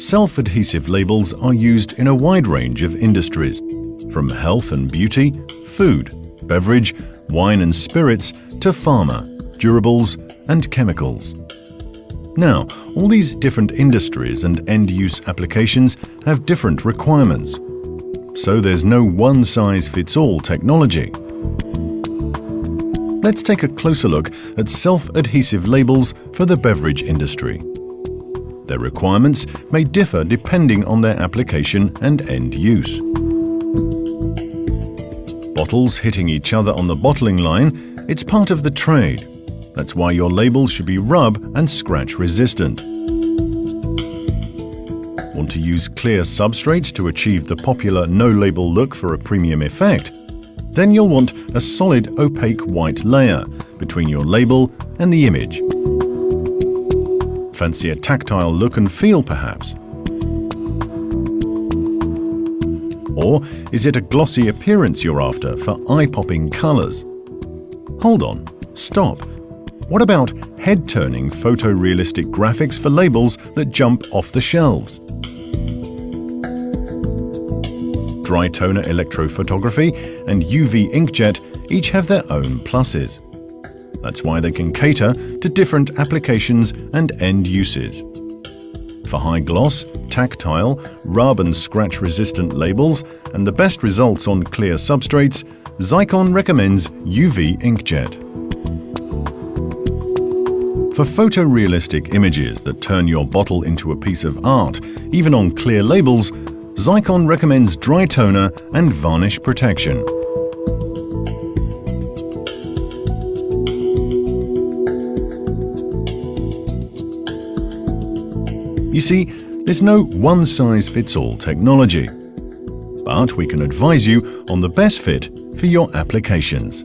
Self-adhesive labels are used in a wide range of industries, from health and beauty, food, beverage, wine and spirits, to pharma, durables, and chemicals. Now, all these different industries and end-use applications have different requirements, so there's no one-size-fits-all technology. Let's take a closer look at self-adhesive labels for the beverage industry. Their requirements may differ depending on their application and end use. Bottles hitting each other on the bottling line, it's part of the trade. That's why your labels should be rub and scratch resistant. Want to use clear substrates to achieve the popular no-label look for a premium effect? Then you'll want a solid opaque white layer between your label and the image. Fancy a tactile look and feel, perhaps? Or is it a glossy appearance you're after for eye-popping colors? Hold on, stop. What about head-turning photorealistic graphics for labels that jump off the shelves? Dry toner electrophotography and UV inkjet each have their own pluses. That's why they can cater to different applications and end uses. For high gloss, tactile, rub and scratch resistant labels and the best results on clear substrates, Xeikon recommends UV inkjet. For photorealistic images that turn your bottle into a piece of art, even on clear labels, Xeikon recommends dry toner and varnish protection. You see, there's no one-size-fits-all technology, but we can advise you on the best fit for your applications.